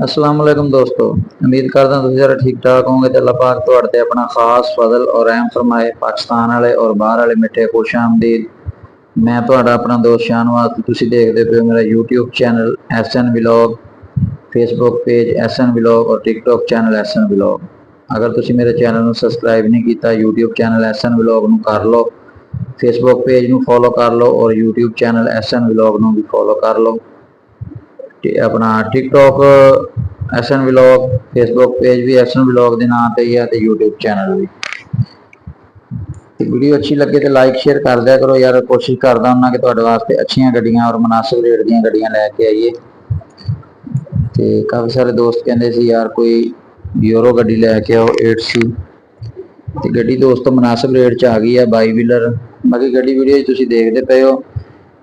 अस्सलाम वालेकुम दोस्तों, उम्मीद करदा तुसीं सारे ठीक ठाक होवोगे ते अल्लाह पाक तुहाडे ते अपना खास फजल और रहम फरमाए। पाकिस्तान वाले और बाहर वाले मिठे खुश आमदीद। मैं तुहाडा अपना दोस्त शाहनवाज, तुसीं देखदे पे हो मेरा YouTube channel SN vlog, Facebook page SN vlog और टिकटॉक चैनल SN व्लॉग। अगर तुसीं मेरे चैनल नूं सबसक्राइब नहीं कीता, यूट्यूब चैनल SN व्लॉग नूं कर लो, फेसबुक पेज नूं फॉलो कर लो और यूट्यूब चैनल SN व्लॉग नूं भी फॉलो कर लो। अपना TikTok SN vlog, Facebook page भी SN व्लॉग के नाम पर ही है, तो यूट्यूब चैनल भी। वीडियो अच्छी लगे तो लाइक शेयर कर दिया करो यार। कोशिश करता हूँ कि तुहाडे वास्ते अच्छियां गड्डियां और मुनासिब रेट दी गड्डियां लैके आइए। तो काफ़ी सारे दोस्त कहते सी यार कोई यूरो गड्डी लैके आओ 8C। तो गड्डी दोस्तों मुनासिब रेट च आ गई है, 22 व्हीलर। बाकी गड्डी वीडियो तुसीं देखते पे हो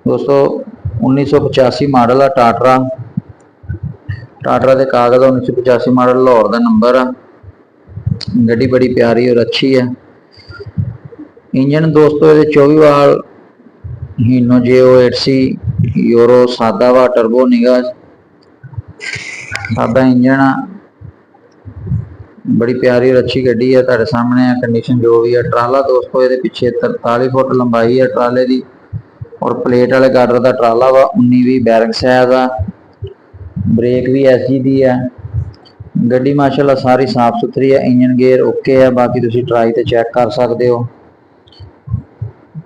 दोस्तों। 1985 मॉडल है टाटरा के कागज़। 1985 मॉडल लाहौर का नंबर है। गड्डी बड़ी प्यारी और अच्छी है। इंजन दोस्तों ये 24 वाल हीनो JO 8C यूरो सादा वा, टर्बो निगा, सादा इंजन है। बड़ी प्यारी और अच्छी गड्डी है, तुहाडे सामने है कंडीशन जो भी है। ट्राला दोस्तों ये पीछे 43 फुट लंबाई है ट्राले की और प्लेट वाले गार्डर का ट्राला वा। 19-20 बैरिंग साइज है। ब्रेक भी SG दी है। गड्डी माशाल्लाह सारी साफ सुथरी है। इंजन गेयर ओके है। बाकी तुसीं ट्राई ते चेक कर सकते हो।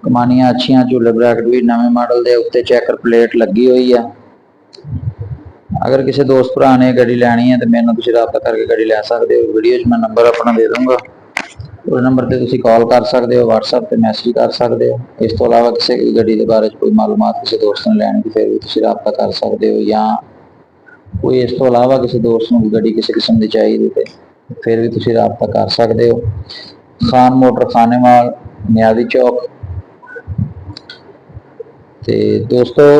कमानियां अच्छियां, झूले ब्रैकेट भी नवे मॉडल के उत्ते चैकर प्लेट लगी हुई है। अगर किसी दोस्त भरा ने गड्डी लैनी है तो मेरे नाल तुसीं राबता करके गड्डी लै सकते हो। वीडियो मैं नंबर अपना दे दूँगा, उस नंबर पर तुसीं कॉल कर सकते हो, WhatsApp पर मैसेज कर सकते हो। इस तो अलावा किसी भी गड्डी के बारे कोई मालूमात किसी दोस्त ने लैनी फिर भी तुसीं राबता कर सकते हो, या कोई इस तो अलावा किसी दोस्त को गड्डी किसी किस्म की चाहिए तो फिर भी तुसीं राबता कर सकते हो। खान मोटर खानेवाल, नियाजी चौक। तो दोस्तों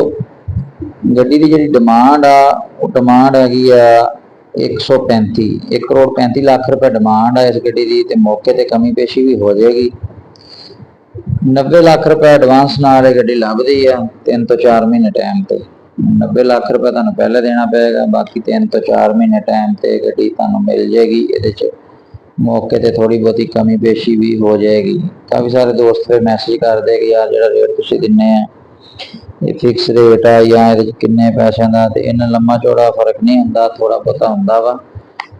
गड्डी की जी डिमांड आ वो डिमांड हैगी 135 1,35,00,000 रुपये डिमांड है इस गड्डी की। तो मौके पर कमी पेशी भी हो जाएगी। 90 लाख रुपये एडवांस नाल गड्डी लभदी है 3 तो 4 महीने टाइम पर। 90 लाख रुपये तुहानूं पहले देना पेगा, बाकी 3 तो 4 महीने टाइम पर गड्डी तुहानूं मिल जाएगी। ये मौके पर थोड़ी बहुती कमी पेशी भी हो जाएगी। काफ़ी सारे दोस्त फिर मैसेज करते कि यार जो रेट तुसीं दिन्ने ये फिक्स रेट है या ये किन्ने पैसों का, तो इन्ना लम्मा चौड़ा फर्क नहीं होंदा, थोड़ा बहुता होंदा वा।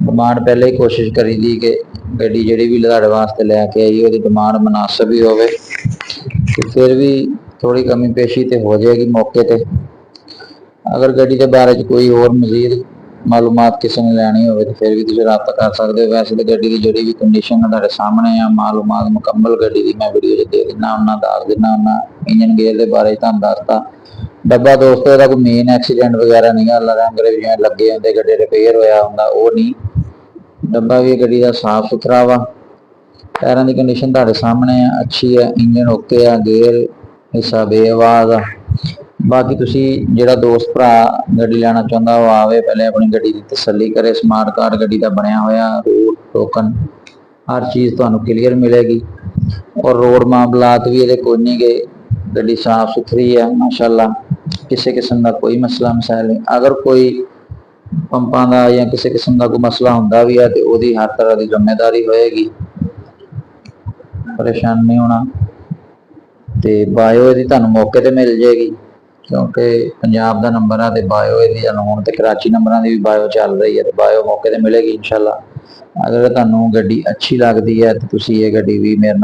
डिमांड पहले ही कोशिश करी दी कि गड्डी जिहड़ी भी तुहाडे वास्ते लैके आई उसकी डिमांड मुनासिब ही होवे, तो फिर भी थोड़ी कमी पेशी तो हो जाएगी मौके पर। अगर गड्डी के बारे कोई और मजीद मालूमात किसी ने लैनी हो तो फिर भी तुसीं राबता कर सकते हो। वैसे तो गड्डी की जिहड़ी भी कंडीशन है तुहाडे सामने है, मालूमात मुकम्मल गड्डी की मैं वीडियो दे दिना हुन्ना, दस दिना हुन्ना। इंजन गेयर के बारे तुहानूं दसता। डब्बा दोस्तों इसका कोई मेन एक्सीडेंट वगैरह नहीं है, रंग जिवें लगे होंदे गड्डी रिपेयर होया हुंदा वो नहीं। डब्बा भी गड्डी का साफ सुथरा वा। टायरां की कंडीशन तुहाडे सामने है, अच्छी है। इंजन ओके है, गेयर हिस्सा बेआवाज़ आ। बाकी तुसीं जिहड़ा दोस्त भरा गड्डी लैना चाहुंदा वो आवे, पहले अपनी गड्डी की तसल्ली करे। स्मार्ट कार्ड गड्डी का बनया होया, रूट टोकन हर चीज़ तुहानूं क्लीयर मिलेगी और रोड मामलात भी ये कोई नहीं गए। गड्डी साफ सुथरी है माशाल्लाह, किसी किस्म का कोई मसला मसाइल नहीं। अगर कोई पंपां का या किसी किस्म का कोई मसला हुंदा भी है तो वो हर तरह की जिम्मेदारी होएगी, परेशान नहीं होना। तो बायो ये तुहानूं मौके पर मिल जाएगी क्योंकि पंजाब का नंबर है। तो बायो ये हूँ तो कराची नंबर की भी बायो चल रही है, तो बायो मौके पर मिलेगी इंशाल्लाह। अगर तुहानूं गड्डी अच्छी लगती है तो तुसीं ये गड्डी भी मेरे